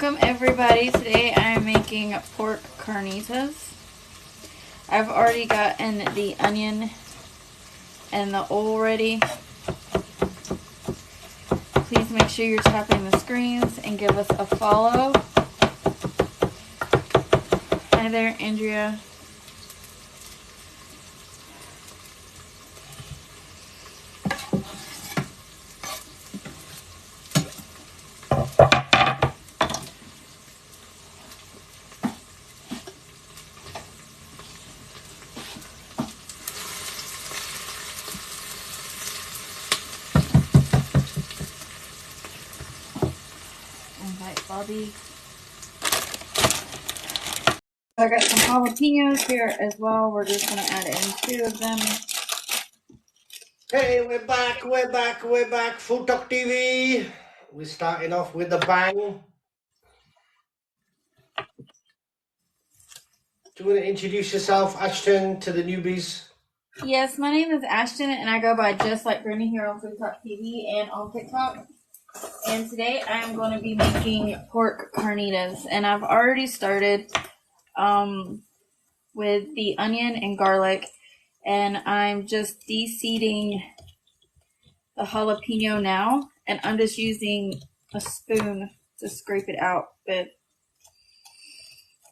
Welcome everybody. Today I'm making pork carnitas. I've already gotten the onion and the oil ready. Please make sure you're tapping the screens and give us a follow. Hi there, Andrea. Invite Bobby. I got some jalapenos here as well. We're just going to add in 2 of them. Hey, we're back. Food Talk TV. We're starting off with a bang. Do you want to introduce yourself, Ashton, to the newbies? Yes, my name is Ashton, and I go by Just Like Granny here on Food Talk TV and on TikTok. And today I am going to be making pork carnitas, and I've already started with the onion and garlic, and I'm just de-seeding the jalapeno now, and I'm just using a spoon to scrape it out with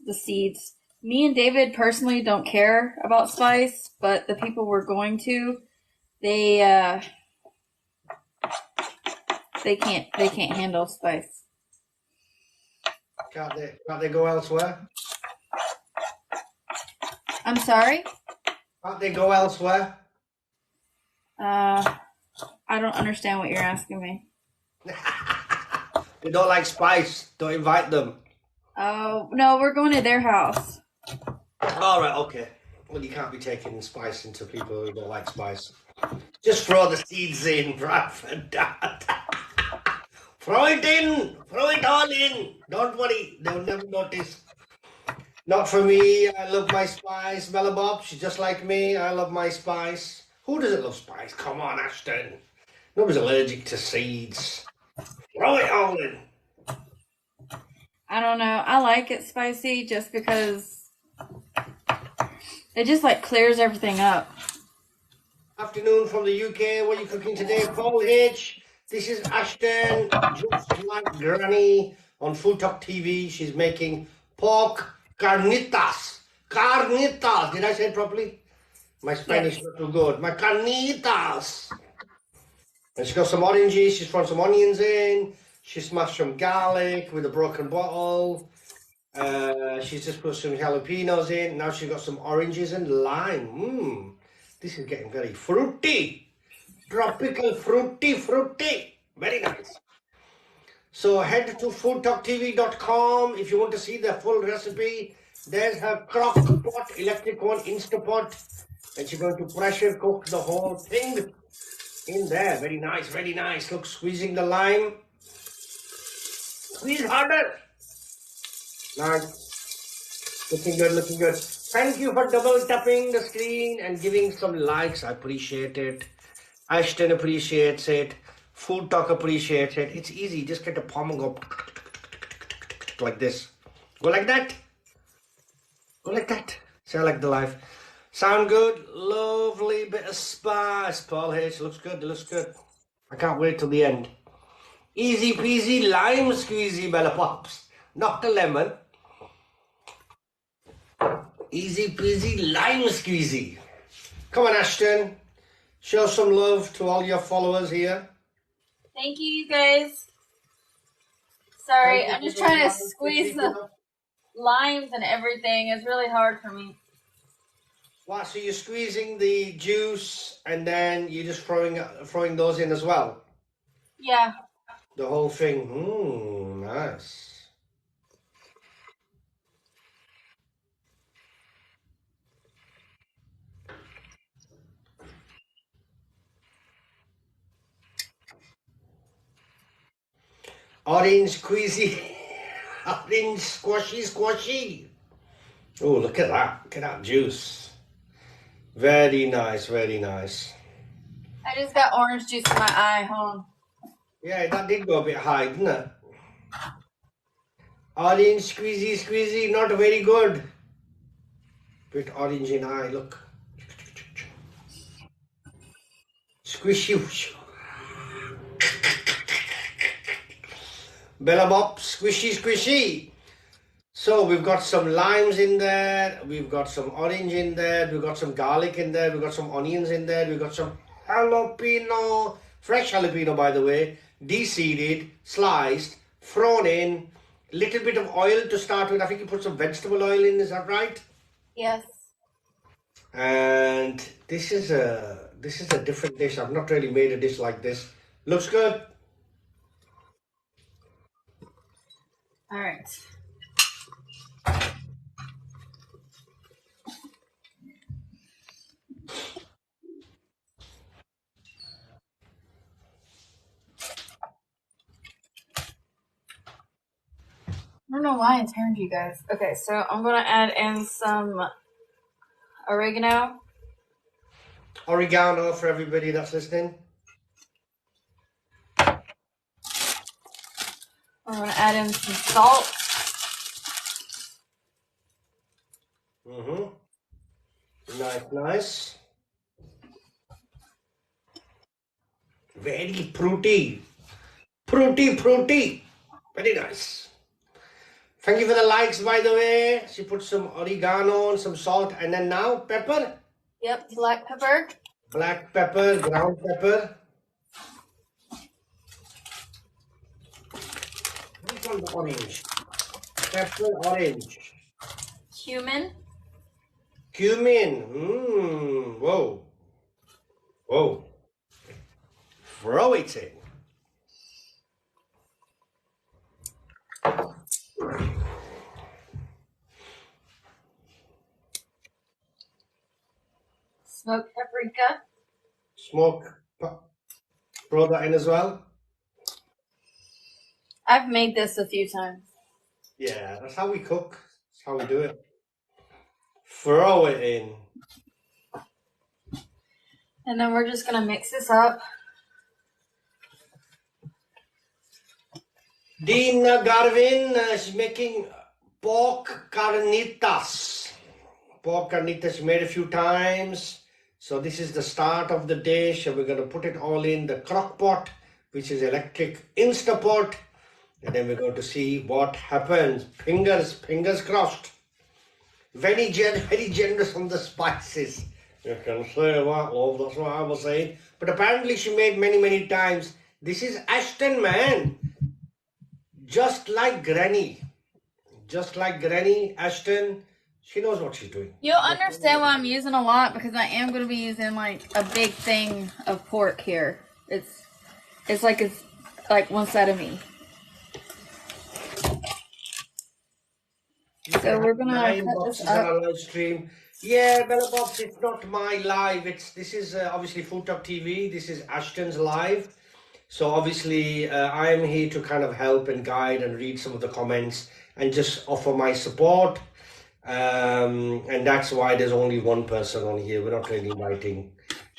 the seeds. Me and David personally don't care about spice, but the people we're going to, they can't handle spice. Can't they go elsewhere? I'm sorry? Can't they go elsewhere? I don't understand what you're asking me. They don't like spice. Don't invite them. Oh, no, we're going to their house. All right, okay. Well, you can't be taking spice into people who don't like spice. Just throw the seeds in, right for that. Throw it in. Throw it all in. Don't worry. They'll never notice. Not for me. I love my spice. Bella Bob, she's just like me. I love my spice. Who doesn't love spice? Come on, Ashton. Nobody's allergic to seeds. Throw it all in. I don't know. I like it spicy just because it just like clears everything up. Afternoon from the UK. What are you cooking today? Paul H. This is Ashton, just like Granny on Food Talk TV. She's making pork carnitas. Carnitas. Did I say it properly? My Spanish is not too good. My carnitas. And she's got some oranges. She's thrown some onions in. She smashed some garlic with a broken bottle. She's just put some jalapenos in. Now she's got some oranges and lime. This is getting very fruity. Tropical fruity. Very nice. So head to foodtalktv.com if you want to see the full recipe. There's her crock pot, electric one, Instapot. And she's going to pressure cook the whole thing in there. Very nice. Look, squeezing the lime. Squeeze harder. Nice. Looking good. Thank you for double tapping the screen and giving some likes. I appreciate it. Ashton appreciates it. Food Talk appreciates it. It's easy. Just get a palm and go like this. Go like that. See, I like the life. Sound good? Lovely bit of spice. Paul H. Looks good. I can't wait till the end. Easy peasy lime squeezy, Bella Pops. Not the lemon. Easy peasy lime squeezy. Come on, Ashton. Show some love to all your followers here. Thank you guys. Sorry, I'm just trying to squeeze the limes and everything. It's really hard for me. Wow, so you're squeezing the juice and then you're just throwing those in as well? Yeah. The whole thing. Nice. Orange squeezy. Orange squashy. Oh, look at that. Look at that juice. Very nice. I just got orange juice in my eye. Hold on. Yeah, that did go a bit high, didn't it? Orange, squeezy, squeezy, not very good. Bit orange in eye, look. Squishy. Bella bop, squishy, squishy. So we've got some limes in there, we've got some orange in there, we've got some garlic in there, we've got some onions in there, we've got some jalapeno, fresh jalapeno by the way, de-seeded, sliced, thrown in, little bit of oil to start with. I think you put some vegetable oil in, is that right? Yes. And this is a different dish. I've not really made a dish like this. Looks good. All right. I don't know why I turned you guys. Okay, so I'm gonna add in some oregano. Oregano for everybody that's listening. I'm gonna add in some salt. Nice, nice. Very fruity. Fruity. Very nice. Thank you for the likes, by the way. She put some oregano and some salt, and then now pepper, Yep, black pepper. black pepper, ground pepper. Which one? The orange. Pepper, orange. Cumin. Cumin. Whoa. Whoa. Throw it in. Smoked paprika. Smoke. Throw that in as well. I've made this a few times. Yeah, that's how we cook. That's how we do it. Throw it in. And then we're just gonna mix this up. Dina Garvin is making pork carnitas. Pork carnitas made a few times. So this is the start of the dish, and we're going to put it all in the crock pot, which is electric Instapot, and then we're going to see what happens. Fingers crossed. Very generous on the spices. You can say that, love. That's what I was saying. But apparently she made many times. This is Ashton, man. Just like Granny. Just like Granny, Ashton. She knows what she's doing. You'll understand why I'm using a lot, because I am going to be using like a big thing of pork here. It's like one side of me. So we're gonna Nine cut boxes this on up. our live stream. Yeah, Bella Box, it's not my live. This is obviously Food Talk TV. This is Ashton's live. So obviously I'm here to kind of help and guide and read some of the comments and just offer my support. And that's why there's only one person on here. We're not really inviting.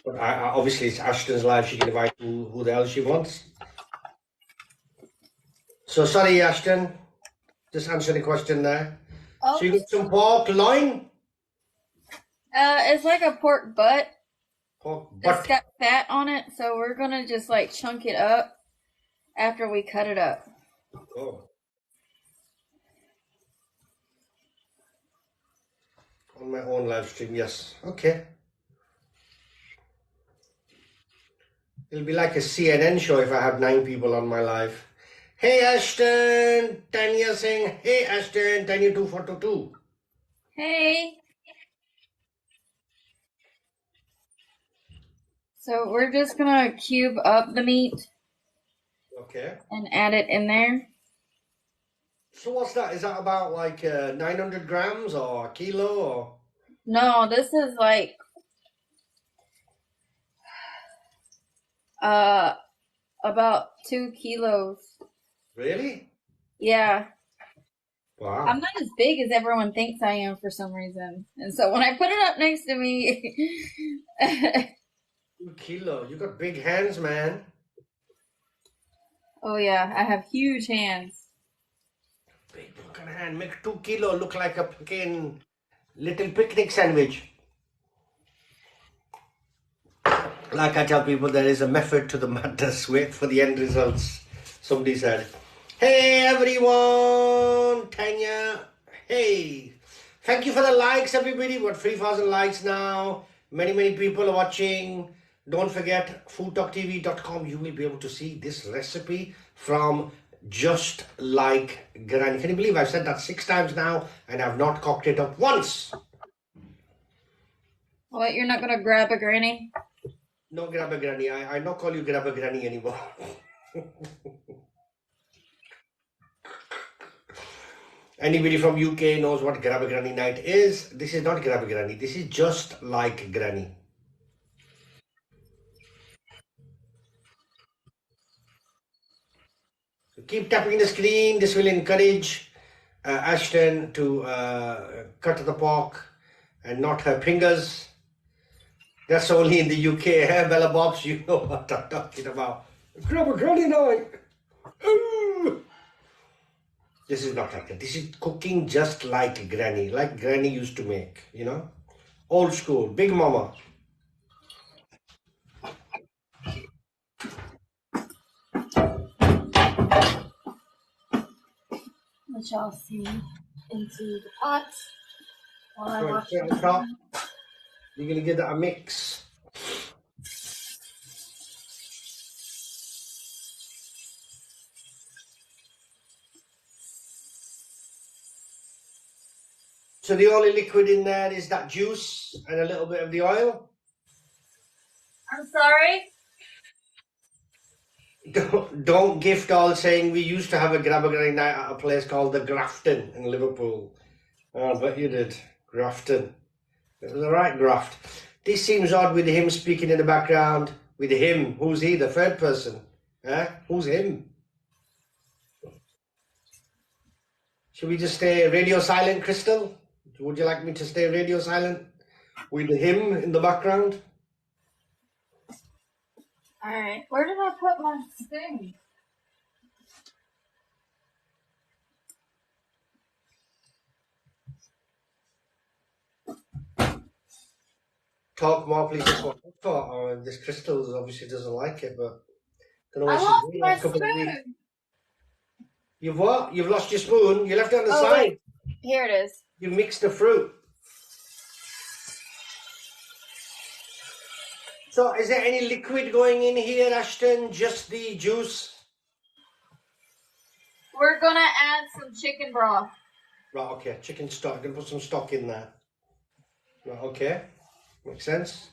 But obviously it's Ashton's live. She can invite who the hell she wants. So sorry, Ashton. Just answer the question there. Oh. So you got some pork loin? It's like a pork butt. Pork It's butt. got fat on it, so we're gonna just like chunk it up after we cut it up. Oh. On my own live stream, yes. Okay. It'll be like a CNN show if I have 9 people on my live. Hey Ashton, Tanya saying, hey Ashton, Tanya 2422. Hey. So we're just gonna cube up the meat. Okay. And add it in there. So what's that? Is that about like 900 grams or a kilo or? No, this is like about 2 kilos. Really? Yeah. Wow. I'm not as big as everyone thinks I am for some reason. And so when I put it up next to me 2 kilo. You got big hands, man. Oh yeah, I have huge hands. Big boy. Fucking hand, make 2 kilo look like a fucking little picnic sandwich. Like I tell people, there is a method to the madness. Wait for the end results. Somebody said, "Hey everyone, Tanya. Hey, thank you for the likes, everybody. We're 3,000 likes now. Many people are watching. Don't forget foodtalktv.com. You will be able to see this recipe from Just Like Granny. Can you believe I've said that 6 times now and I've not cocked it up once? What, you're not gonna grab a granny? No, grab a granny. I not call you grab a granny anymore. Anybody from UK knows what grab a granny night is. This is not grab a granny. This is just like granny. So keep tapping the screen. This will encourage Ashton to cut the pork and not her fingers. That's only in the UK, eh? Bella Bobs, you know what I'm talking about. Grab a granny night. Ooh. This is not like that. This is cooking just like Granny used to make, you know? Old school, Big Mama. Let y'all see into the pot while I Right, wash straight on this. top. You're gonna give that a mix. So the only liquid in there is that juice and a little bit of the oil. I'm sorry? Don't gift all saying we used to have a grab a granny night at a place called the Grafton in Liverpool. Oh, I bet you did. Grafton. It was the right graft. This seems odd with him speaking in the background. With him. Who's he? The third person. Eh? Who's him? Should we just stay radio silent, Crystal? Would you like me to stay radio silent with him in the background? Alright, where did I put my spoon? Talk more, please. That's what I thought. This Crystal obviously doesn't like it, but don't know I what she's lost doing my a couple of weeks. spoon! You've what? You've lost your spoon. You left it on the Oh, side. wait. Here it is. You mixed the fruit. So is there any liquid going in here, Ashton? Just the juice? We're gonna add some chicken broth. Right, okay. Chicken stock. I'm going to put some stock in there. Right, okay. Makes sense.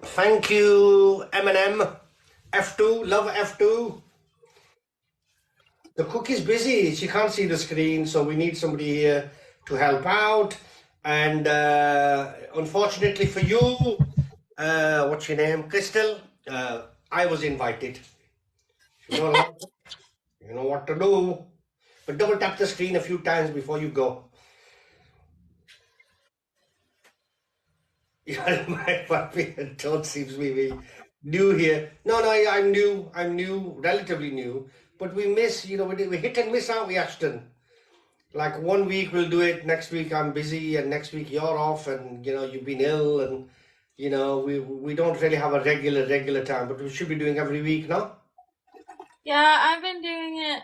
Thank you, M&M. F2, love F2. The cook is busy. She can't see the screen, so we need somebody here to help out. And unfortunately for you, what's your name? Crystal? I was invited. You don't like it, you know what to do. But double tap the screen a few times before you go. My puppy don't seems maybe new here. No, I'm new. I'm new, relatively new. But we miss, we hit and miss, aren't we, Ashton? Like 1 week we'll do it, next week I'm busy, and next week you're off, and you've been ill, and we don't really have a regular time, but we should be doing every week, no? Yeah, I've been doing it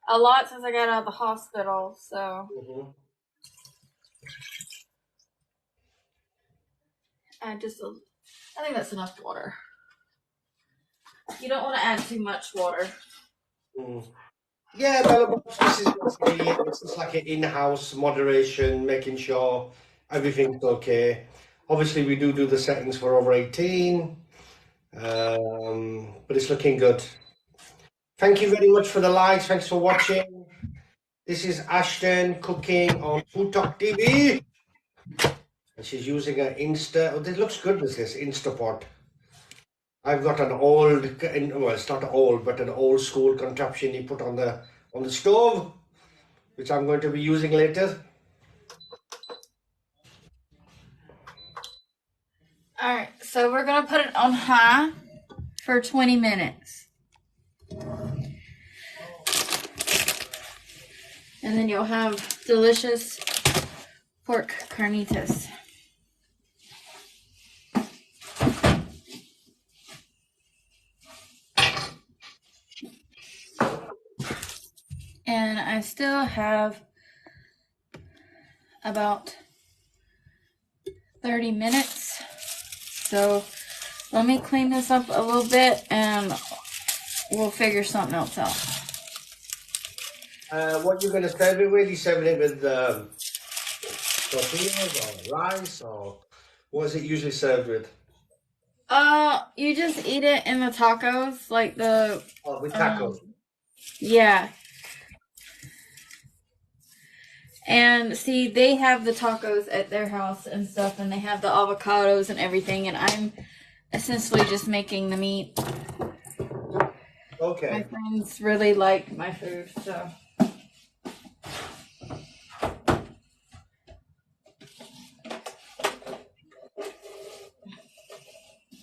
a lot since I got out of the hospital, so I think that's enough water. You don't want to add too much water. Yeah, well, this is it's just like an in-house moderation, making sure everything's okay. Obviously, we do the settings for over 18, but it's looking good. Thank you very much for the likes. Thanks for watching. This is Ashton cooking on Food Talk TV, and she's using an Insta. Oh, this looks good with this Instapot. I've got an old, well, it's not old, but an old school contraption you put on the stove, which I'm going to be using later. All right, so we're gonna put it on high for 20 minutes. And then you'll have delicious pork carnitas. And I still have about 30 minutes. So let me clean this up a little bit and we'll figure something else out. What you're going to serve it with? You serving it with tortillas or rice, or what is it usually served with? You just eat it in the tacos, like the With tacos. Yeah. And see, they have the tacos at their house and stuff, and they have the avocados and everything, and I'm essentially just making the meat. Okay. My friends really like my food, so.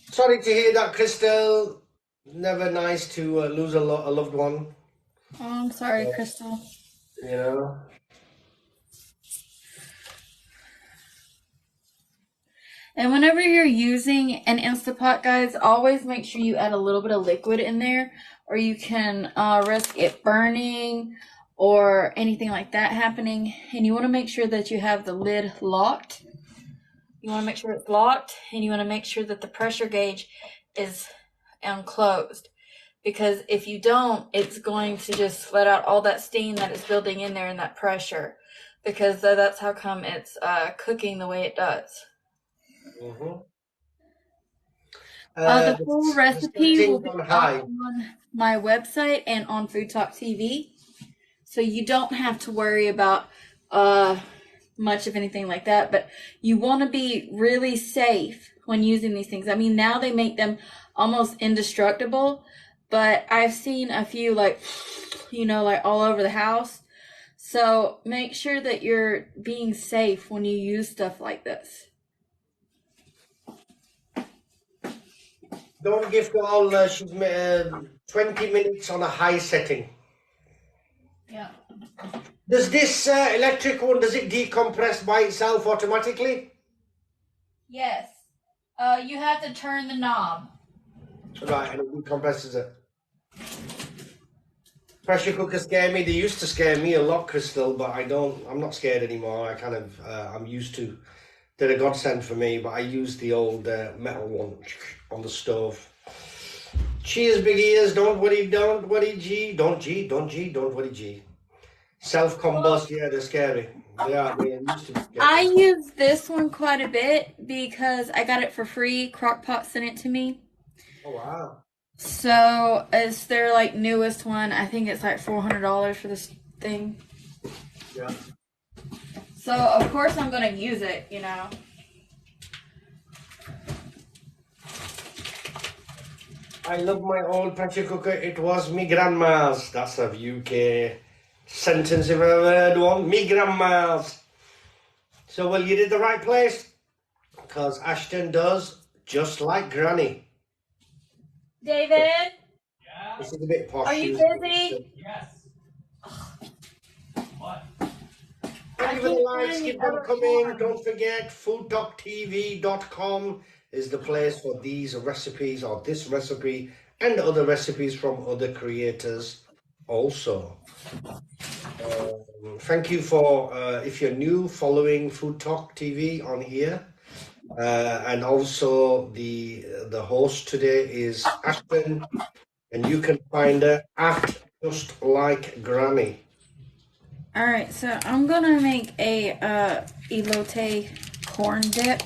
Sorry to hear that, Crystal. Never nice to lose a loved one. Oh, I'm sorry, Crystal. You know. And whenever you're using an Instapot, guys, always make sure you add a little bit of liquid in there, or you can risk it burning or anything like that happening. And you want to make sure that you have the lid locked. You want to make sure it's locked, and you want to make sure that the pressure gauge is unclosed. Because if you don't, it's going to just let out all that steam that is building in there and that pressure. Because that's how come it's cooking the way it does. Mm-hmm. The full recipe will be on my website and on Food Talk TV. So you don't have to worry about much of anything like that. But you want to be really safe when using these things. I mean, now they make them almost indestructible. But I've seen a few like all over the house. So make sure that you're being safe when you use stuff like this. Don't give to all. She's 20 minutes on a high setting. Yeah. Does this electric one, does it decompress by itself automatically? Yes. You have to turn the knob. Right, and it decompresses it. Pressure cookers scare me. They used to scare me a lot, Crystal, but I'm not scared anymore. I'm used to. They're a godsend for me, but I use the old metal one on the stove. Cheers, big ears. Don't worry, G. Don't worry, G. Self-combust, yeah, they're scary. They used to be scary. I use this one quite a bit because I got it for free. Crockpot sent it to me. Oh, wow. So it's their like newest one. I think it's like $400 for this thing. Yeah. So of course I'm gonna use it, you know. I love my old pressure cooker. It was me grandma's. That's a UK sentence if I've ever heard one. Me grandma's. So, well, you did the right place. Because Ashton does just like Granny. David? Yeah? This is a bit posh. Are you busy? Yes. What? Thank you for the likes. Keep them coming. Don't forget, foodtalktv.com is the place for these recipes, or this recipe, and other recipes from other creators also. Thank you for, if you're new, following Food Talk TV on here. And also the host today is Ashton, and you can find her at Just Like Granny. All right, so I'm gonna make a elote corn dip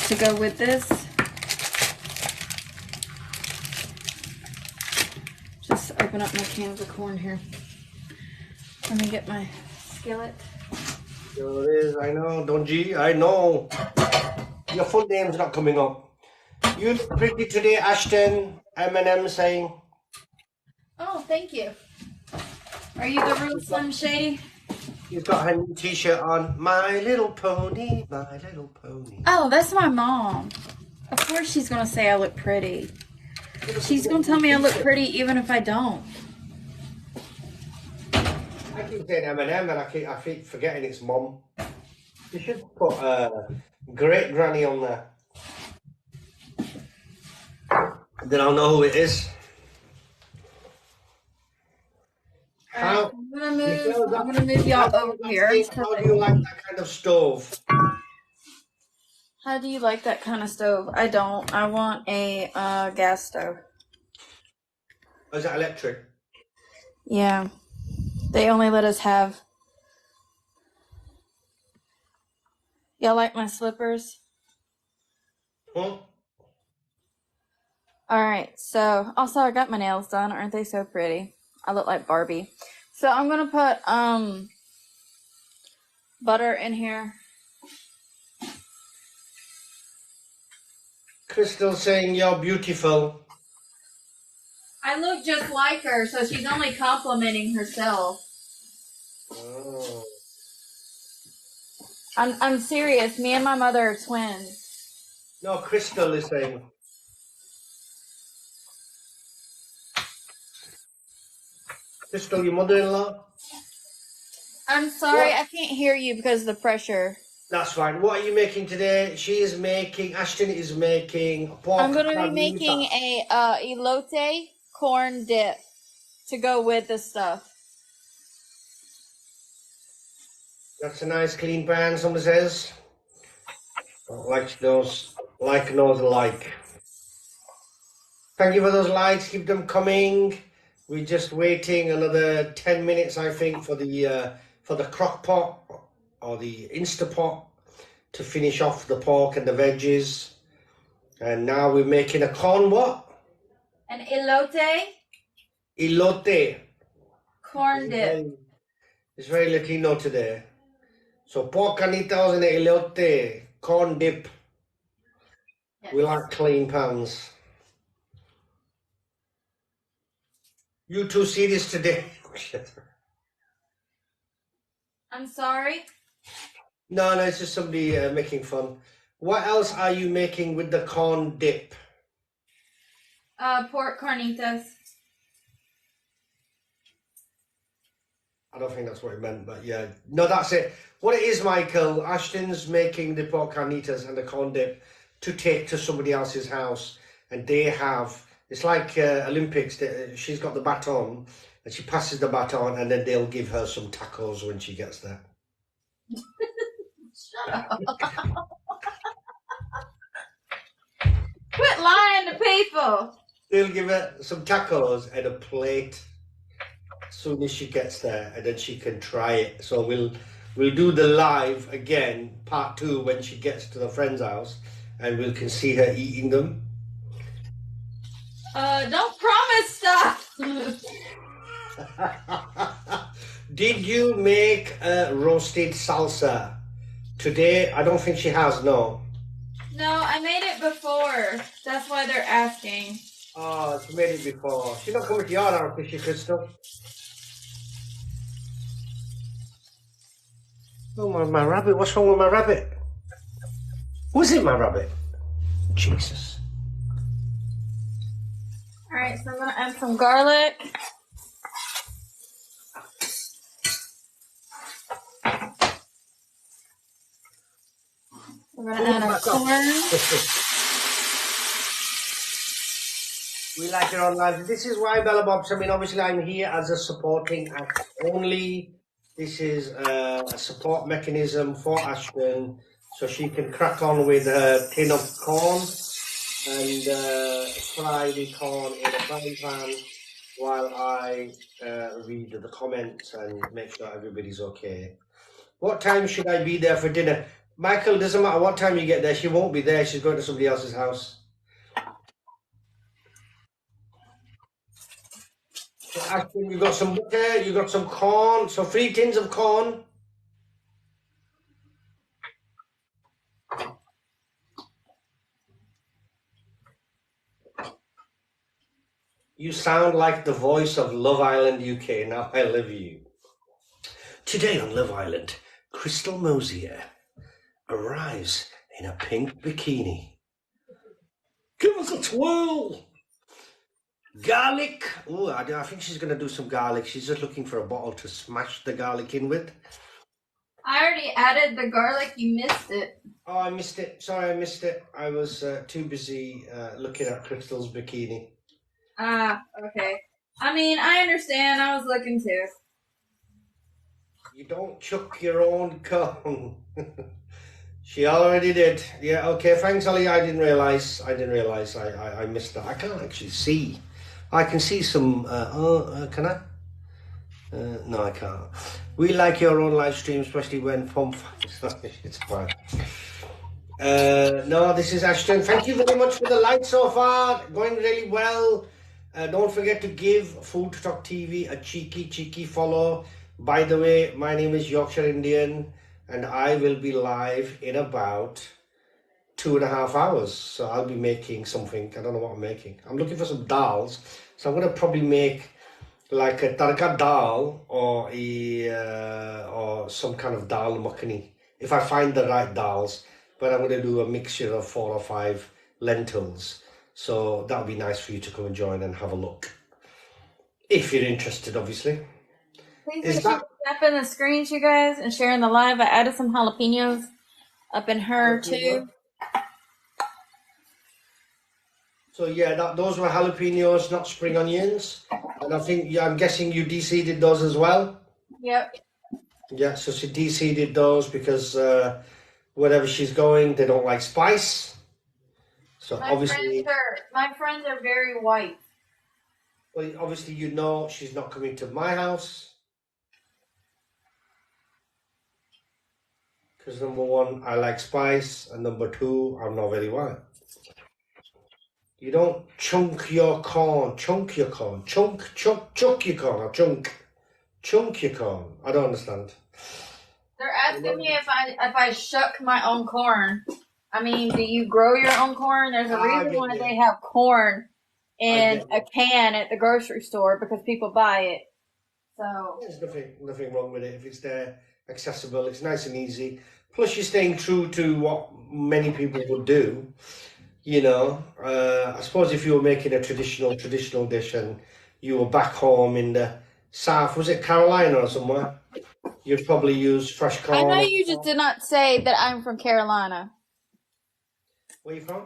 to go with this. Just open up my cans of corn here. Let me get my skillet. Sure it is, I know, don't G, I know. Your full name's not coming up. You look pretty today, Ashton. M&M saying. Oh, thank you. Are you the real Slim Shady? She's got her new t-shirt on. My Little Pony, My Little Pony. Oh, that's my mom. Of course she's gonna say I look pretty. She's gonna tell me I look pretty even if I don't. I keep saying M&M and I keep forgetting it's Mom. You should put Great Granny on there. Then I'll know who it is. Alright, How I'm gonna move y'all over here. How do you like that kind of stove? How do you like that kind of stove? I don't. I want a gas stove. Or is that electric? Yeah. They only let us have. Y'all like my slippers? Huh? Alright, so also I got my nails done. Aren't they so pretty? I look like Barbie. So I'm gonna put butter in here. Crystal saying you're beautiful. I look just like her, so she's only complimenting herself. Oh. I'm serious. Me and my mother are twins. No, Crystal is saying. Crystal, your mother-in-law? I'm sorry, What? I can't hear you because of the pressure. That's fine. What are you making today? Ashton is making pork I'm gonna be making carnitas. a elote corn dip to go with the stuff. That's a nice clean pan, someone says. Like those, like. Thank you for those likes. Keep them coming. We're just waiting another 10 minutes, I think, for the crock pot or the Instapot to finish off the pork and the veggies. And now we're making a corn what? An elote Elote. corn dip. It's very Latino today. So pork carnitas and elote, corn dip. Yes. We like clean pans. You two see this today? I'm sorry. No, it's just somebody making fun. What else are you making with the corn dip? Pork carnitas. I don't think that's what it meant, but yeah. No, that's it. What it is, Michael, Ashton's making the pork carnitas and the corn dip to take to somebody else's house. And they have, it's like Olympics. She's got the baton and she passes the baton and then they'll give her some tacos when she gets there. Shut up. Quit lying to people. They'll give her some tacos and a plate as soon as she gets there, and then she can try it. So we'll do the live again, part 2, when she gets to the friend's house, and we can see her eating them. Don't promise stuff. Did you make a roasted salsa today? I don't think she has. No. No, I made it before. That's why they're asking. Oh, she made it before. She's not coming to your house, is she, Crystal? Oh, my rabbit. What's wrong with my rabbit? Was it my rabbit? Jesus. Alright, so I'm gonna add some garlic. We're gonna add our corn. We like it on live. This is why Bella Bobs. I mean, obviously, I'm here as a supporting act only. This is a support mechanism for Ashton, so she can crack on with her tin of corn and fry the corn in a frying pan while I read the comments and make sure everybody's okay. What time should I be there for dinner? Michael, doesn't matter what time you get there. She won't be there. She's going to somebody else's house. So Ashton, you got some butter, you got some corn, so 3 tins of corn. You sound like the voice of Love Island UK. Now I love you. Today on Love Island, Crystal Mosier arrives in a pink bikini. Give us a twirl! Garlic. Oh, I think she's going to do some garlic. She's just looking for a bottle to smash the garlic in with. I already added the garlic. You missed it. Oh, I missed it. Sorry, I missed it. I was too busy looking at Crystal's bikini. Ah, okay. I mean, I understand. I was looking too. You don't chuck your own corn. She already did. Yeah, okay. Thanks, Ollie. I didn't realise. I missed that. I can't actually see. I can see some. Can I? No, I can't. We like your own live stream, especially when pump. It's fine. No, this is Ashton. Thank you very much for the like so far. Going really well. Don't forget to give Food Talk TV a cheeky follow. By the way, my name is Yorkshire Indian, and I will be live in about 2.5 hours. So I'll be making something. I don't know what I'm making. I'm looking for some dals. So I'm going to probably make like a tadka dal or some kind of dal makhani if I find the right dals. But I'm going to do a mixture of 4 or 5 lentils. So that would be nice for you to come and join and have a look. If you're interested, obviously. Please make sure to tap in the screens, you guys, and share in the live. I added some jalapenos up in her too. So yeah, those were jalapenos, not spring onions. And I think, I'm guessing you de-seeded those as well? Yep. Yeah, so she de-seeded those because wherever she's going, they don't like spice. So my obviously... my friends are very white. Well, obviously you know she's not coming to my house. Because number 1, I like spice, and number 2, I'm not very white. You don't chunk your corn, chunk your corn, chuck your corn, or chunk your corn. I don't understand. They're asking me if I shuck my own corn. I mean, do you grow your own corn? There's a reason why they have corn in a can at the grocery store, because people buy it. So there's nothing wrong with it if it's there, accessible. It's nice and easy. Plus, you're staying true to what many people would do. You know, I suppose if you were making a traditional dish and you were back home in the south, was it Carolina or somewhere? You'd probably use fresh corn. I know you just did not say that I'm from Carolina. Where are you from?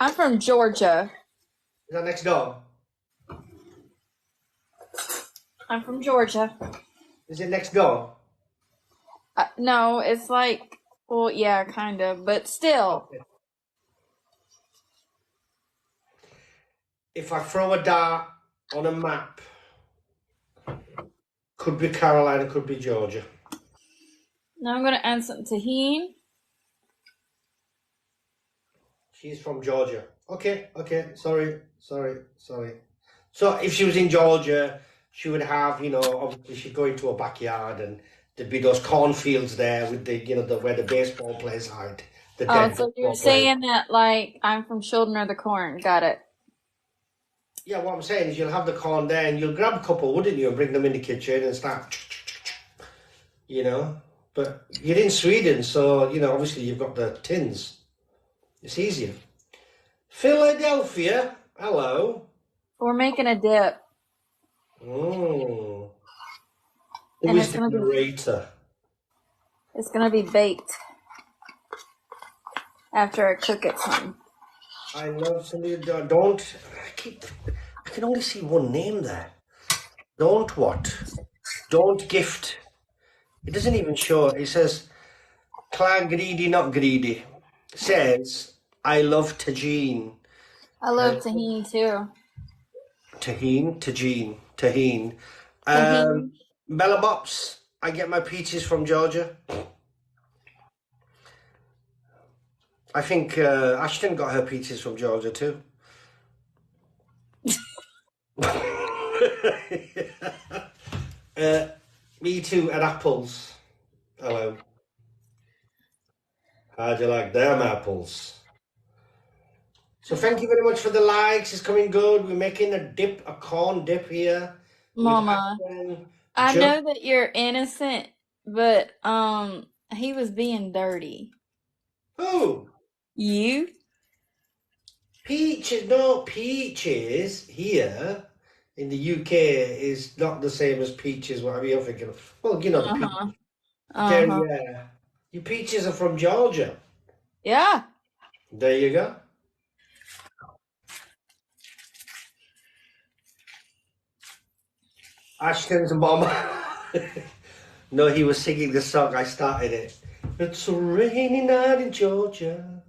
I'm from Georgia. Is that next door? I'm from Georgia. Is it next door? No, it's like, well, yeah, kind of, but still. Okay. If I throw a dart on a map, could be Carolina, could be Georgia. Now I'm going to add some tahini. She's from Georgia. Okay. Sorry. So if she was in Georgia, she would have, obviously she'd go into a backyard and there'd be those cornfields there with the, where the baseball players hide. So you're saying that, like, I'm from Children of the Corn. Got it. Yeah, what I'm saying is you'll have the corn there and you'll grab a couple, wouldn't you, and bring them in the kitchen and start, But you're in Sweden, so, obviously you've got the tins. It's easier. Philadelphia, hello. We're making a dip. Who is the narrator? It's going to be baked after I cook it some. I love somebody. Don't. I can only see one name there. Don't what? Don't gift. It doesn't even show. It says, Clan Greedy, not greedy. It says, I love tagine. I love tahini too. Tahine. Bella Bops. I get my peaches from Georgia. I think Ashton got her peaches from Georgia too. Me too, and apples. Hello. How do you like them apples? So thank you very much for the likes. It's coming good. We're making a corn dip here. Mama. I Just know that you're innocent, but he was being dirty. who? You? Peaches? No, peaches here in the UK is not the same as peaches. Whatever you're thinking of. Well, you know the peach. Uh-huh. There, Uh-huh. yeah. Your peaches are from Georgia. Yeah. There you go. Ashton's mom. No, he was singing the song. I started it. It's a rainy night in Georgia.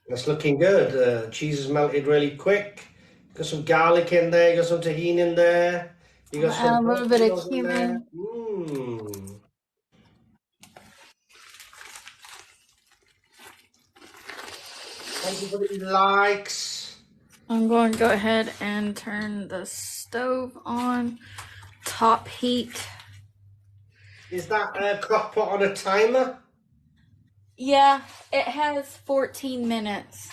That's looking good. Cheese is melted really quick. Got some garlic in there. Got some tahini in there. You I'm got gonna add some a little bit of jalapenos in there. cumin. Mmm. Thank you for the likes. I'm going to go ahead and turn the stove on. Top heat. Is that a crock pot on a timer? Yeah, it has 14 minutes.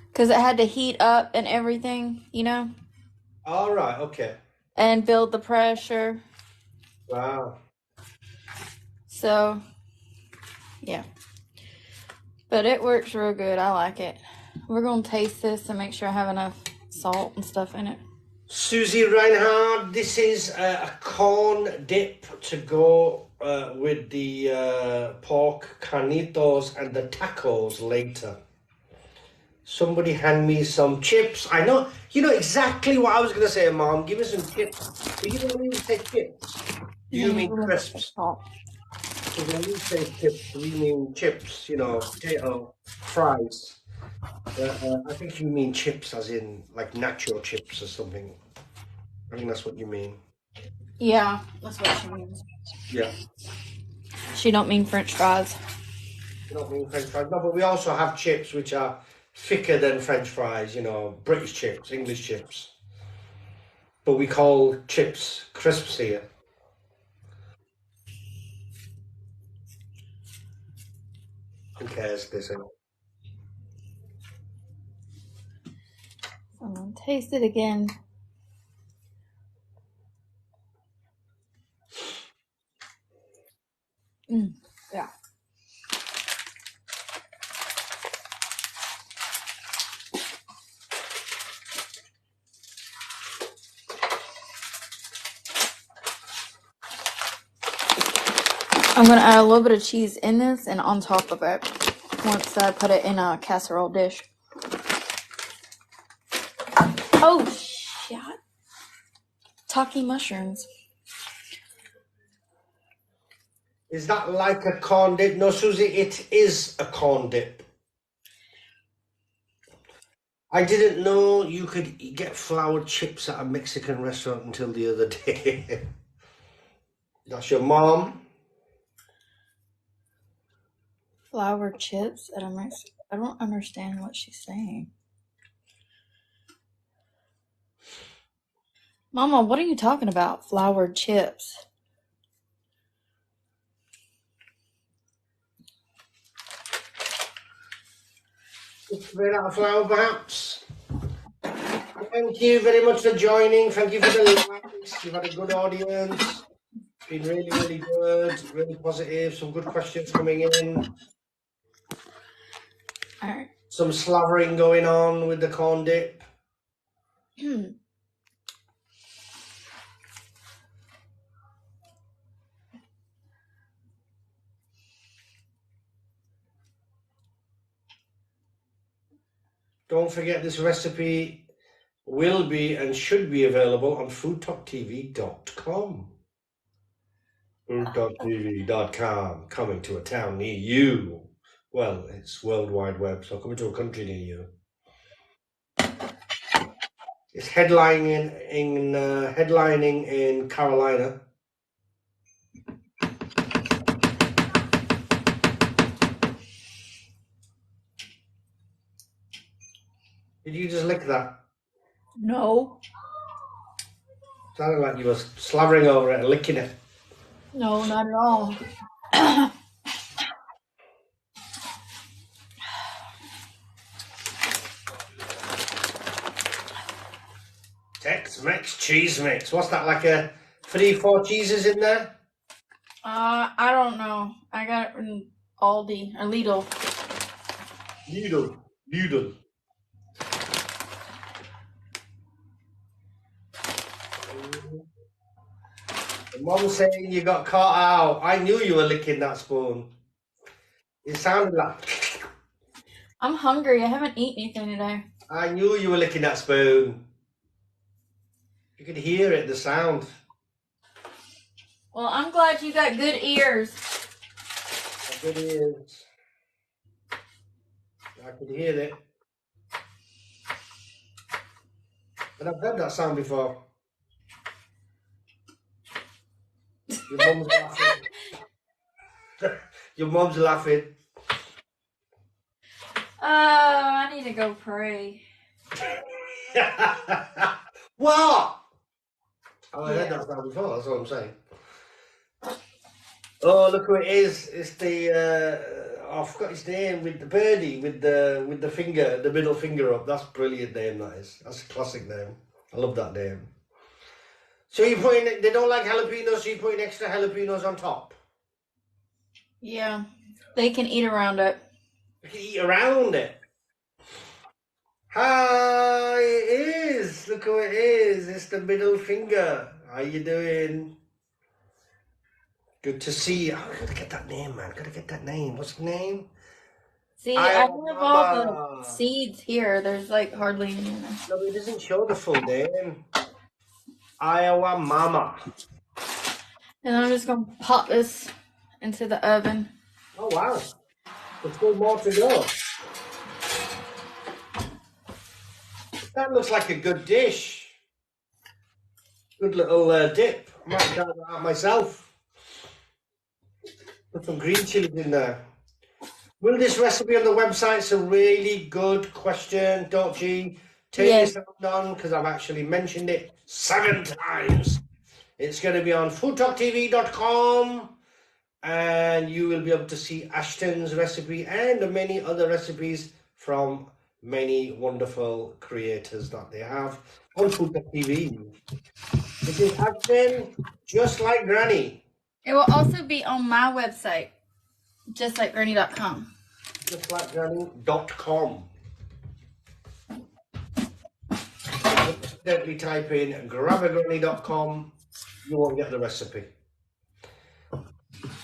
Because it had to heat up and everything, you know? All right. Okay. And build the pressure. Wow. So, yeah. But it works real good. I like it. We're going to taste this and make sure I have enough salt and stuff in it. Susie Reinhard, this is a corn dip to go with the pork carnitos and the tacos later. Somebody hand me some chips. I know, you know exactly what I was going to say, Mom. Give me some chips. But you don't really say chips. Do you mean crisps? Because when you say chips, we mean chips, you know, potato fries. I think you mean chips as in like nacho chips or something. I think that's what you mean. Yeah, that's what she means. Yeah. She don't mean French fries. You don't mean French fries. No, but we also have chips which are thicker than French fries, you know, British chips, English chips. But we call chips crisps here. Who cares? They say. So I'm going to taste it again. Yeah. I'm going to add a little bit of cheese in this and on top of it once I put it in a casserole dish. Oh, shit. Talking mushrooms. Is that like a corn dip? No, Susie, it is a corn dip. I didn't know you could get flour chips at a Mexican restaurant until the other day. That's your mom. Flour chips at a Mexican. I don't understand what she's saying. Mama, what are you talking about? Floured chips. It's made out of flour, perhaps. Thank you very much for joining. Thank you for the likes. You've had a good audience. It's been really, really good. Really positive. Some good questions coming in. All right. Some slavering going on with the corn dip. Don't forget this recipe will be and should be available on foodtalktv.com. Foodtalktv.com, coming to a town near you. Well, it's World Wide Web, so coming to a country near you. It's headlining in Carolina. Did you just lick that? No. Sounded like you were slavering over it and licking it. No, not at all. Tex-Mex cheese mix. What's that, like a 3-4 cheeses in there? I don't know. I got it from Aldi or Lidl. Noodle. Mom saying you got caught out. I knew you were licking that spoon. It sounded like... I'm hungry. I haven't eaten anything today. I knew you were licking that spoon. You could hear it, the sound. Well, I'm glad you got good ears. Good ears. I could hear it. And I've heard that sound before. Your mum's laughing. Your mum's laughing. Oh, I need to go pray. What? Oh, I heard that sound before, that's what I'm saying. Oh, look who it is. It's the I forgot his name, with the birdie, with the finger, the middle finger up. That's a brilliant name, that is. That's a classic name. I love that name. So you putting, they don't like jalapenos, so you're putting extra jalapenos on top. Yeah, they can eat around it. You can eat around it. Hi, it is. Look who it is. It's the middle finger. How you doing? Good to see you. Oh, I gotta get that name, man. Gotta get that name. What's the name? See, I have all the Mama. seeds here. There's like hardly any in there. No, it doesn't show the full name. Iowa Mama. And I'm just gonna pop this into the oven. Oh, wow. There's still more to go. That looks like a good dish. Good little dip. I might try that out myself. Put some green chilies in there. Will this recipe on the website's a really good question, Dotchi? Turn your sound on, because I've actually mentioned it 7 times. It's going to be on foodtalktv.com, and you will be able to see Ashton's recipe and many other recipes from many wonderful creators that they have on Food Talk TV. This is Ashton, just like Granny. It will also be on my website, justlikeGranny.com. JustlikeGranny.com. Accidentally type in grabagranny.com, you won't get the recipe.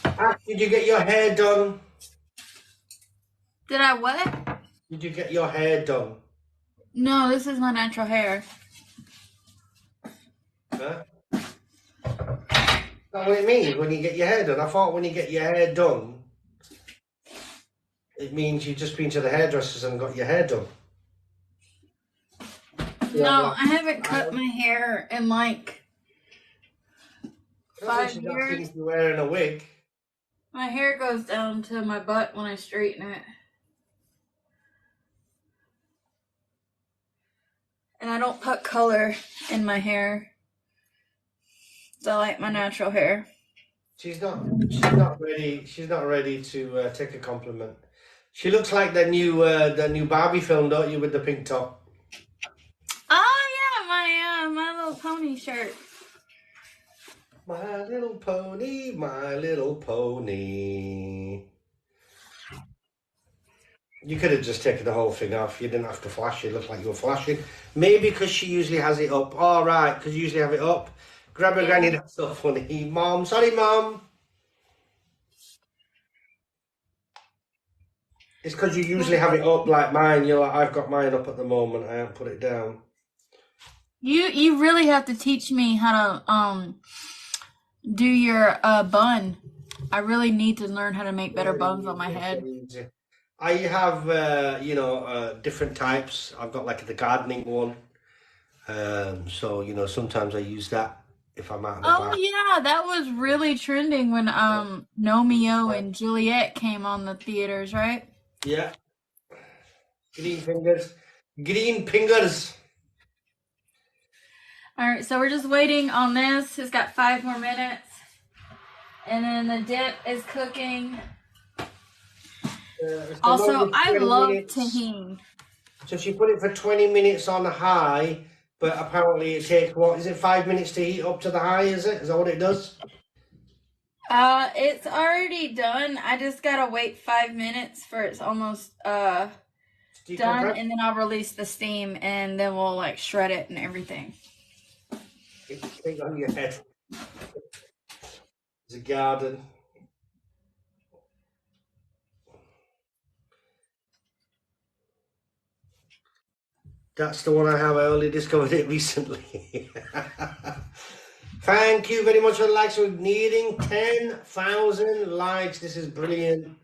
Ash, did you get your hair done? Did I what? Did you get your hair done? No, this is my natural hair. Huh? That's what it means when you get your hair done. I thought when you get your hair done, it means you've just been to the hairdressers and got your hair done. No, I haven't cut my hair in like 5 years. If you're wearing a wig. My hair goes down to my butt when I straighten it. And I don't put color in my hair. So I like my natural hair. She's not ready. She's not ready to take a compliment. She looks like the new Barbie film, don't you, with the pink top? Oh yeah, my little pony shirt. My little pony, my little pony. You could have just taken the whole thing off. You didn't have to flash it. It looked like you were flashing. Maybe because she usually has it up. All right, because you usually have it up. Grab a granny, that's so funny. Mom, sorry, Mom. It's because you usually have it up like mine. You're like, I've got mine up at the moment. I haven't put it down. You really have to teach me how to do your bun. I really need to learn how to make better buns on my head. I have different types. I've got like the gardening one. So sometimes I use that if I'm out and about. Oh yeah, that was really trending when Romeo and Juliet came on the theaters, right? Yeah. Green fingers. Green fingers. All right, so we're just waiting on this. It's got 5 more minutes. And then the dip is cooking. Also, I love tahini. So she put it for 20 minutes on high, but apparently it takes, what is it, 5 minutes to heat up to the high, is it? Is that what it does? It's already done. I just gotta wait 5 minutes for it's almost done, Decompress? and then I'll release the steam, and then we'll like shred it and everything. Think on your head. There's a garden. That's the one I have. I only discovered it recently. Thank you very much for the likes. We're nearing 10,000 likes. This is brilliant.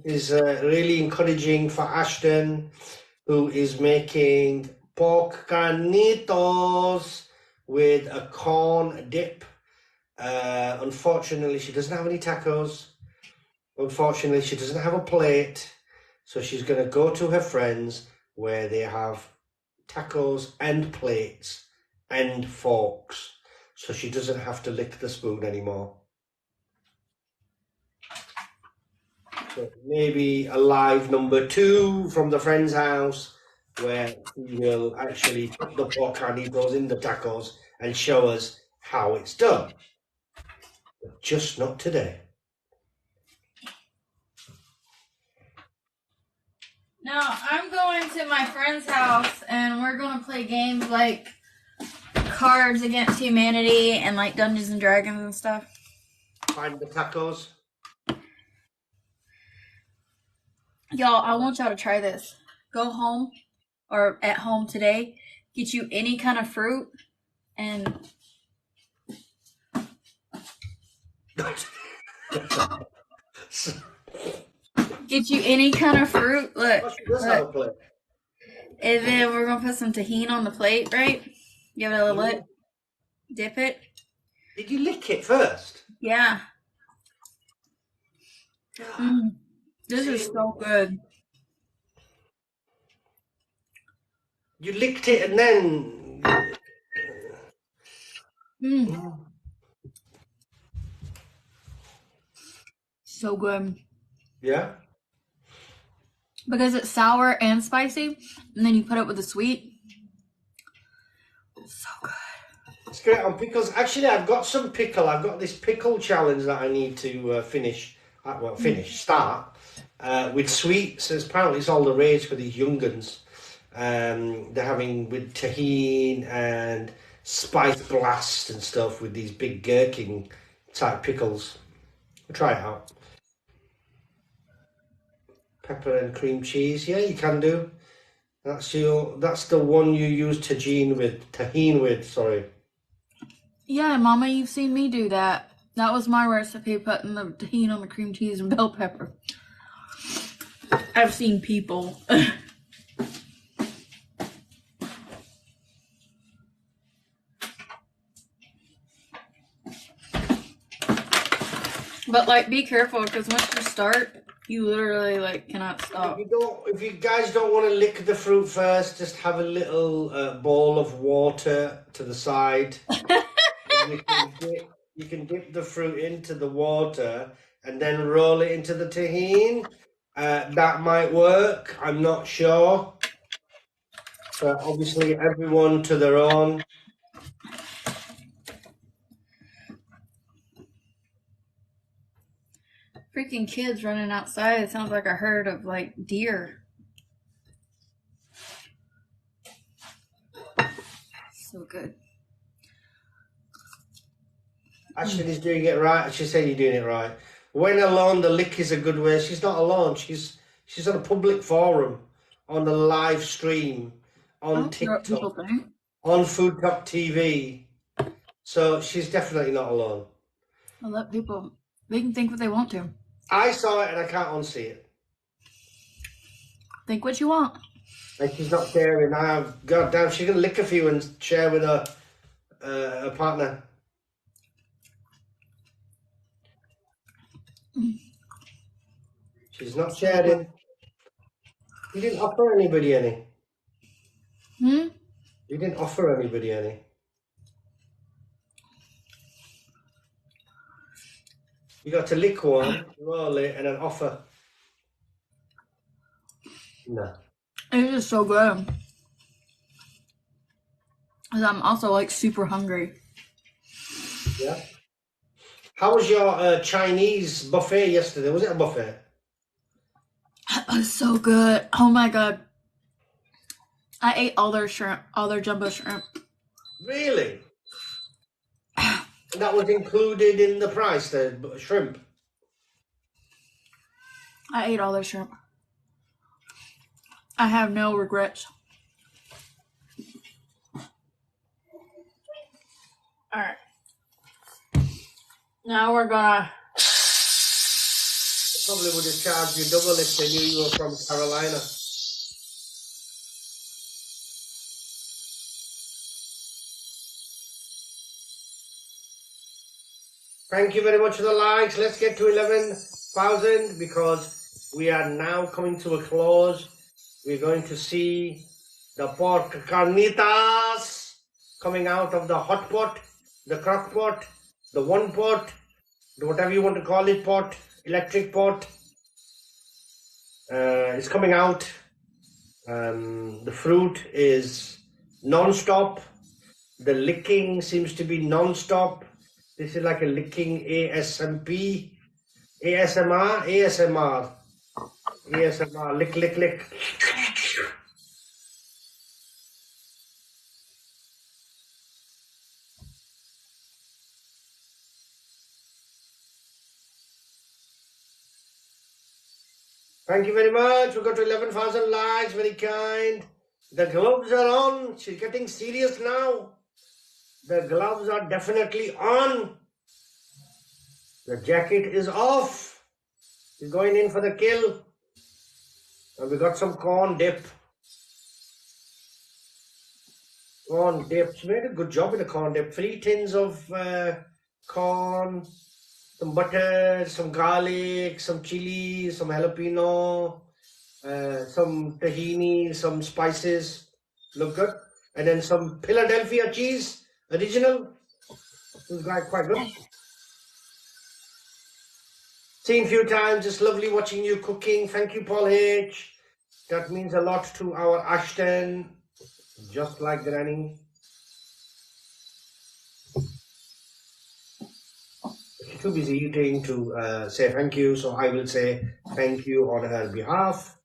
This is really encouraging for Ashton, who is making pork carnitos with a corn dip. Unfortunately, she doesn't have any tacos. Unfortunately, she doesn't have a plate. So she's going to go to her friends where they have tacos and plates and forks. So she doesn't have to lick the spoon anymore. So maybe a live number 2 from the friend's house where we will actually put the pork carnitos in the tacos and show us how it's done. But just not today. No, I'm going to my friend's house, and we're gonna play games like Cards Against Humanity and like Dungeons and Dragons and stuff. Find the tacos. Y'all, I want y'all to try this. Go home or at home today, get you any kind of fruit and get you any kind of fruit. Look, look. And then we're gonna put some tahini on the plate, right? Give it a little lick. Dip it. Did you lick it first? Yeah. This is so good. You licked it and then. So good. Yeah. Because it's sour and spicy, and then you put it with the sweet. So good. It's great on pickles. Actually, I've got some pickle. I've got this pickle challenge that I need to finish. Start with sweets. Apparently, it's all the rage for these young guns. They're having with tahini and spice blast and stuff with these big gherkin type pickles. We'll try it out. Pepper and cream cheese. Yeah, you can do. That's the one you use tahini with. Sorry. Yeah, Mama, you've seen me do that. That was my recipe, putting the tahini on the cream cheese and bell pepper. I've seen people. But like, be careful, because once you start, you literally like cannot stop. If you guys don't want to lick the fruit first, just have a little bowl of water to the side. You can dip the fruit into the water and then roll it into the tahini. That might work. I'm not sure. But obviously, everyone to their own. Freaking kids running outside. It sounds like a herd of like deer. So good. Ashton is doing it right. She said you're doing it right. When alone, the lick is a good way. She's not alone. She's on a public forum, on the live stream, on TikTok, on Food Talk TV. So she's definitely not alone. I let people. They can think what they want to. I saw it and I can't unsee it. Think what you want. And she's not sharing. God damn, she's gonna lick a few and share with her partner. She's not sharing. You didn't offer anybody any. You didn't offer anybody any. You got to lick one, roll it, and then offer. No. It is so good. 'Cause I'm also like super hungry. Yeah. How was your Chinese buffet yesterday? Was it a buffet? It was so good. Oh my god. I ate all their shrimp, all their jumbo shrimp. Really? That was included in the price, the shrimp. I ate all their shrimp. I have no regrets. Alright. Now we're gonna. Probably would have charged you double if they knew you were from Carolina. Thank you very much for the likes. Let's get to 11,000 because we are now coming to a close. We're going to see the pork carnitas coming out of the hot pot, the crock pot, the one pot, whatever you want to call it, pot, electric pot. It's coming out. The fruit is non-stop. The licking seems to be non-stop. This is like a licking ASMP, ASMR, lick, lick, lick. Thank you very much. We got to 11,000 likes. Very kind. The gloves are on. She's getting serious now. The gloves are definitely on. The jacket is off. She's going in for the kill. And we got some corn dip. Corn dip. She made a good job with the corn dip. 3 tins of corn, some butter, some garlic, some chili, some jalapeno, some tahini, some spices. Look good. And then some Philadelphia cheese, original. This is quite good. Seen a few times. It's lovely watching you cooking. Thank you, Paul H. That means a lot to our Ashton. Just like Granny. She's too busy eating to say thank you, so I will say thank you on her behalf.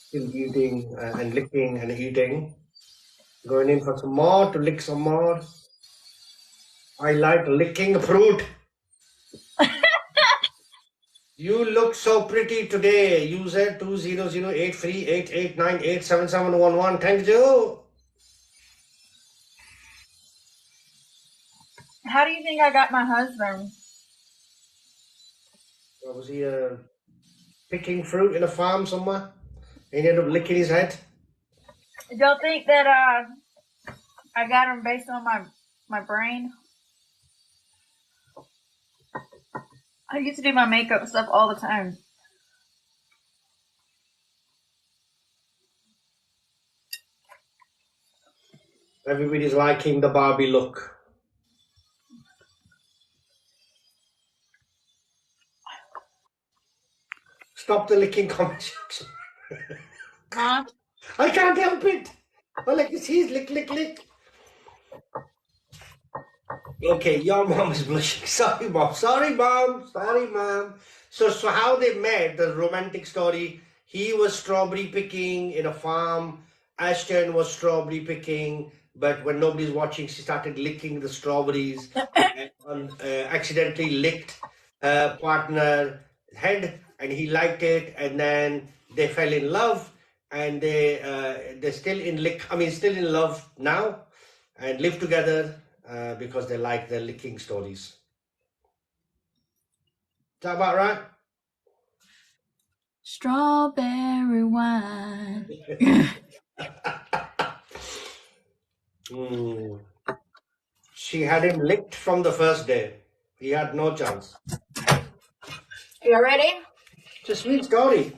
Still eating and licking and eating. Going in for some more to lick some more. I like licking fruit. You look so pretty today. User 2008388987711. Thank you. How do you think I got my husband? Was he picking fruit in a farm somewhere? He ended up licking his head. Y'all think that I got him based on my brain? I used to do my makeup and stuff all the time. Everybody's liking the Barbie look. Stop the licking comment section. Huh? I can't help it. All I can see is lick, lick, lick. Okay, your mom is blushing. Sorry, mom. Sorry, mom. Sorry, mom. So how they met, the romantic story. He was strawberry picking in a farm. Ashton was strawberry picking, but when nobody's watching, she started licking the strawberries and accidentally licked her partner's head, and he liked it, and then they fell in love, and they're still still in love now, and live together. Because they like their licking stories. Is that about right? Strawberry wine. She had him licked from the first day. He had no chance. You ready? It's a sweet story.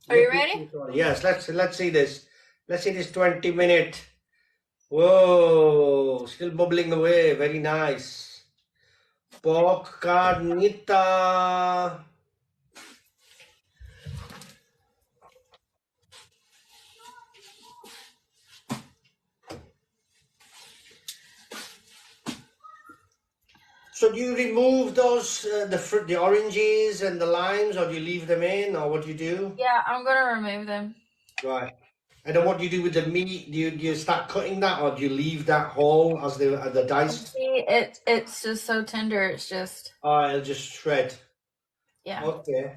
Are you ready? Yes, let's see this. Let's see this 20-minute. Whoa, still bubbling away. Very nice. Pork carnita. So do you remove those the fruit, the oranges and the limes, or do you leave them in, or what do you do? Yeah, I'm gonna remove them. Right. And then what do you do with the meat? Do you start cutting that, or do you leave that whole as the diced? See, it's just so tender. It's just Oh, it'll just shred. yeah. Okay.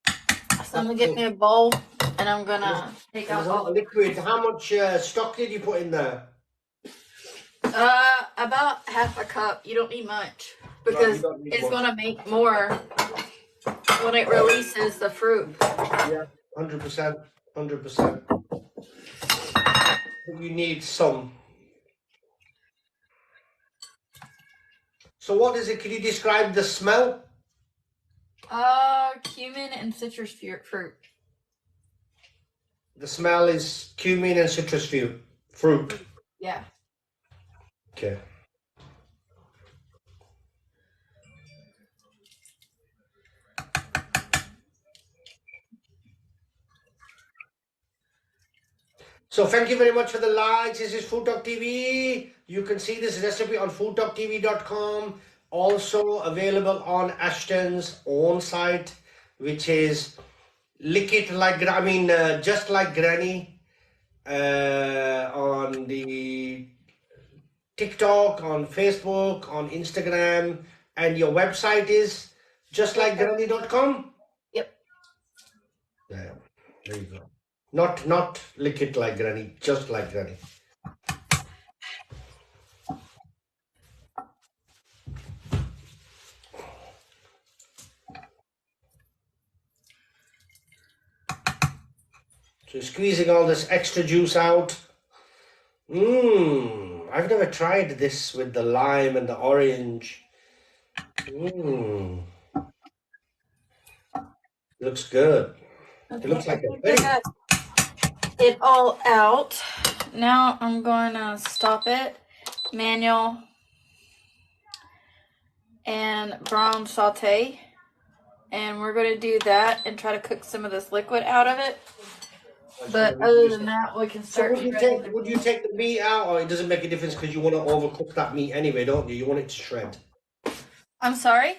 So I'm That's gonna get it. me a bowl, and I'm And there's, gonna take and there's out a lot all. of liquid. How much stock did you put in there? About half a cup. You don't need much Right, you because don't need it's much. gonna make more when it releases the fruit. Yeah, 100%, 100%. But you need some. So what is it? Can you describe the smell? Cumin and citrus fruit. The smell is cumin and citrus fruit. Yeah. Okay. So thank you very much for the likes. This is Food Talk TV. You can see this recipe on foodtalktv.com. Also available on Ashton's own site, which is Lick It Like, Just Like Granny, on the TikTok, on Facebook, on Instagram, and your website is justlikegranny.com. Yep. Yeah, there you go. Not Lick It Like Granny, just like Granny. So squeezing all this extra juice out. I've never tried this with the lime and the orange. Looks good. It looks Okay, I like a think I very got it all out. Now I'm going to stop it, manual, and brown saute. And we're going to do that and try to cook some of this liquid out of it. But other than that, we can So start shredding. would you take the meat out, or it doesn't make a difference because you want to overcook that meat anyway, don't you? You want it to shred. I'm sorry?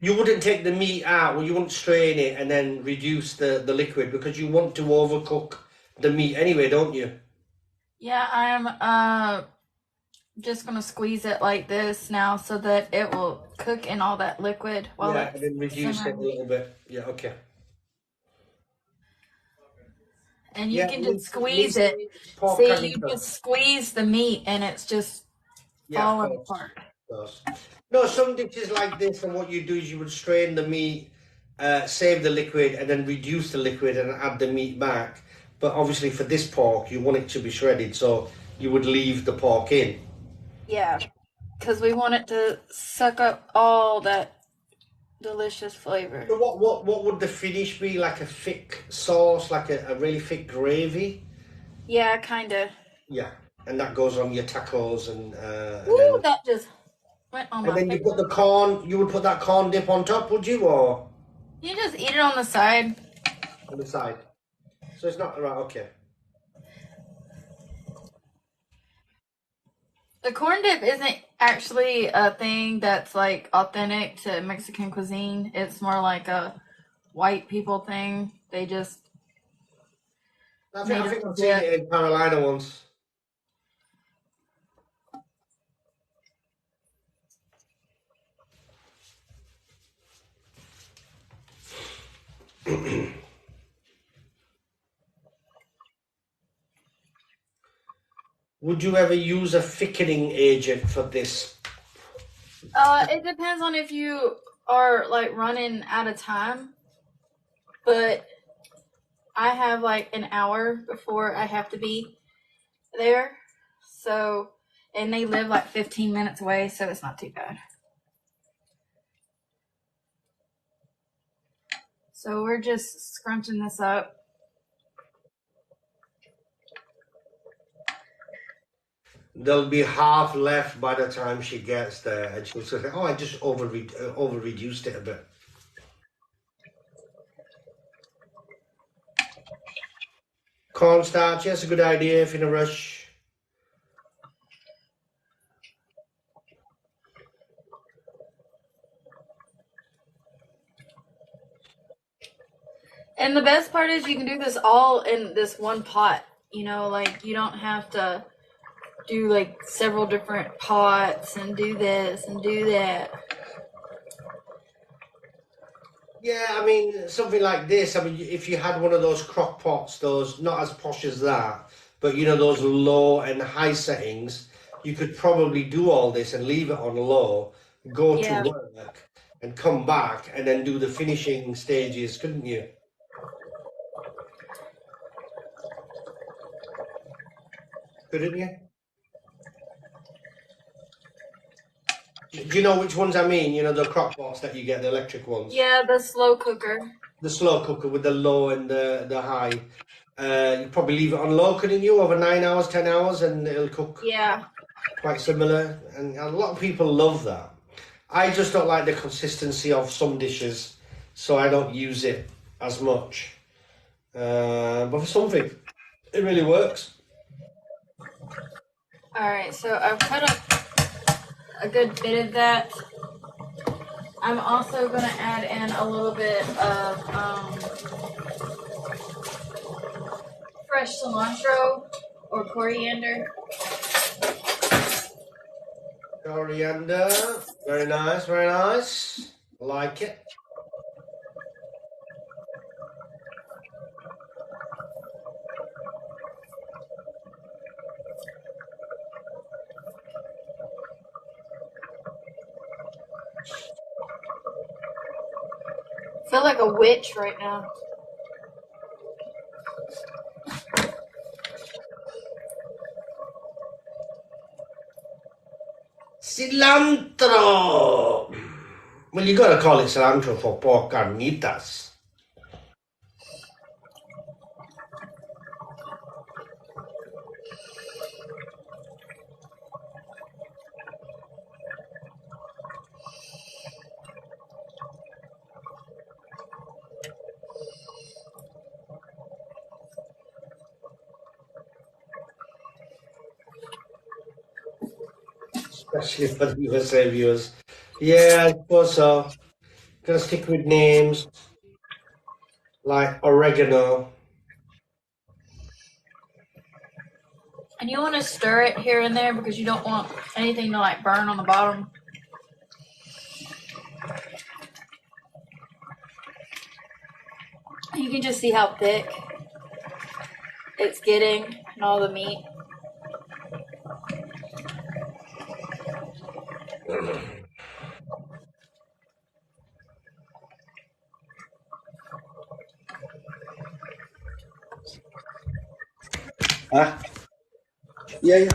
You wouldn't take the meat out, or you wouldn't strain it and then reduce the liquid because you want to overcook the meat anyway, don't you? Yeah, I'm just going to squeeze it like this now so that it will cook in all that liquid while Yeah, it's and then reduce it a simmering. little bit. Yeah, okay. And you Yeah, can just meat squeeze it. pork See, can you just squeeze the meat and it's just Yeah, of falling course. apart. Of course. No, some dishes like this, and what you do is you would strain the meat, save the liquid, and then reduce the liquid and add the meat back. But obviously, for this pork, you want it to be shredded, so you would leave the pork in. Yeah, because we want it to suck up all that delicious flavor. So what would the finish be? Like a thick sauce, like a really thick gravy? Yeah, kind of. Yeah, and that goes on your tacos, and Ooh, that just went on my you face. put the corn. You would put that corn dip on top, would you, or You just eat it on the side. on the side? So it's not right. Okay. The corn dip isn't actually a thing that's like authentic to Mexican cuisine. It's more like a white people thing. They just made I it think a I've seen dip. it in Carolina once. Would you ever use a thickening agent for this? It depends on if you are like running out of time, but I have like an hour before I have to be there. So, and they live like 15 minutes away, so it's not too bad. So we're just scrunching this up. There'll be half left by the time she gets there, and she'll say, "Oh, I just over reduced it a bit." Cornstarch, yes, a good idea if in a rush. And the best part is you can do this all in this one pot. You know, like you don't have to do like several different pots and do this and do that. Yeah, I mean, something like this. I mean, if you had one of those crock pots, those not as posh as that, but you know, those low and high settings, you could probably do all this and leave it on low, go to Yeah. work, and come back and then do the finishing stages, couldn't you? Couldn't you? Do you know which ones I mean? You know, the crock pots that you get, the electric ones. Yeah, the slow cooker. The slow cooker with the low and the high. You probably leave it on low, couldn't you? Over 9 hours, 10 hours, and it'll cook Yeah. quite similar. And a lot of people love that. I just don't like the consistency of some dishes, so I don't use it as much. But for something, it really works. Alright, so I've cut up a good bit of that. I'm also going to add in a little bit of fresh cilantro or coriander. Coriander, very nice, very nice. Like it. I feel like a witch right now. Cilantro! Well, you gotta call it cilantro for pork carnitas. Especially for the USA viewers. Yeah, I suppose so. Gonna stick with names like oregano. And you want to stir it here and there because you don't want anything to like burn on the bottom. You can just see how thick it's getting and all the meat. Huh? Yeah.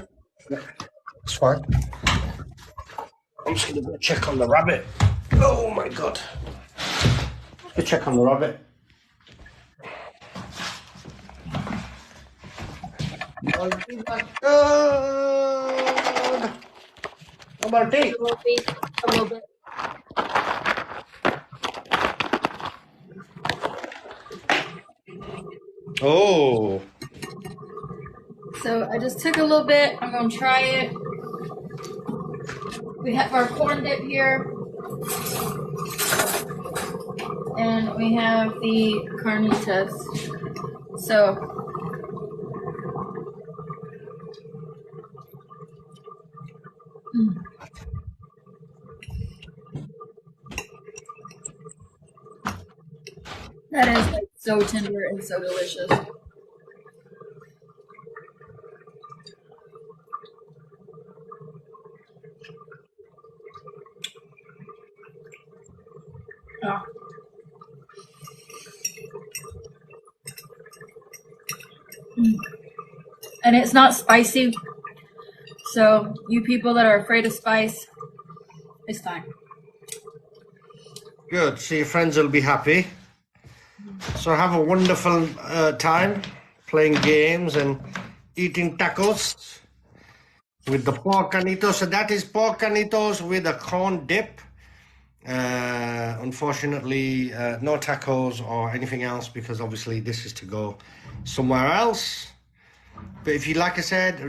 It's fine. I'm just gonna go check on the rabbit. Oh my god. Go check on the rabbit. I'll be back. Good. How about tea? It will be a little bit. Oh. So I just took a little bit. I'm going to try it. We have our corn dip here. And we have the carnitas. So that is like so tender and so delicious. Oh. And it's not spicy. So you people that are afraid of spice, it's fine. Good. So your friends will be happy. So have a wonderful time playing games and eating tacos with the pork carnitos. So that is pork carnitos with a corn dip. Unfortunately, no tacos or anything else because obviously this is to go somewhere else. But if you, like I said,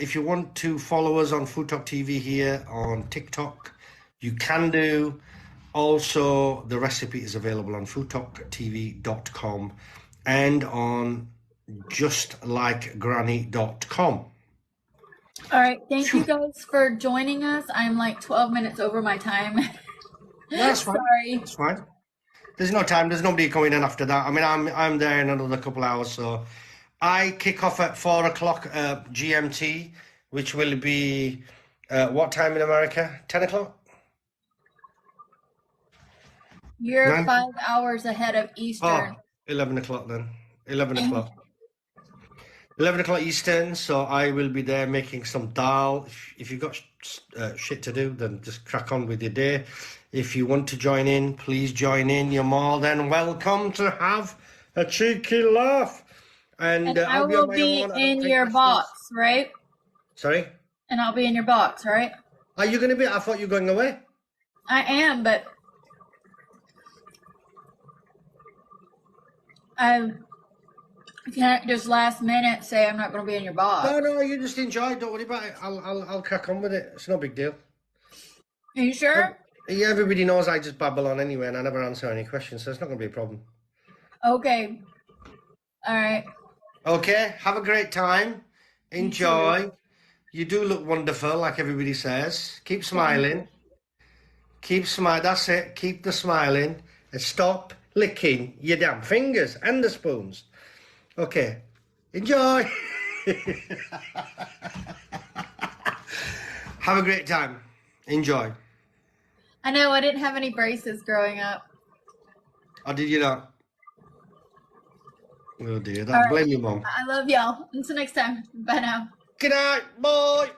if you want to follow us on Food Talk TV here on TikTok, you can do. Also, the recipe is available on foodtalktv.com and on justlikegranny.com. All right. Thank you guys for joining us. I'm like 12 minutes over my time. That's fine. Sorry. That's fine. There's no time. There's nobody coming in after that. I mean, I'm there in another couple hours, so I kick off at 4 o'clock GMT, which will be what time in America? 10 o'clock? You're 9? 5 hours ahead of Eastern. 11 o'clock then. 11 o'clock. 11 o'clock Eastern, so I will be there making some dal. If you've got shit to do, then just crack on with your day. If you want to join in, please join in. You're more than welcome to have a cheeky laugh. And I I'll be on will my be own. I don't in take your questions. box, right? Sorry? And I'll be in your box, right? Are you going to be? I thought you were going away. I am, but I can't just last minute say I'm not going to be in your box. No, you just enjoy it. Don't worry about it. I'll crack on with it. It's no big deal. Are you sure? Yeah, everybody knows I just babble on anyway, and I never answer any questions, so it's not going to be a problem. Okay. All right. Okay, have a great time. Enjoy. You do look wonderful, like everybody says. Keep smiling. Keep smile. That's it. Keep the smiling and stop licking your damn fingers and the spoons. Okay. Enjoy. Have a great time. Enjoy. I know I didn't have any braces growing up. Or did you not? Oh dear, All right. blame your mom. I love y'all. Until next time. Bye now. Good night. Bye.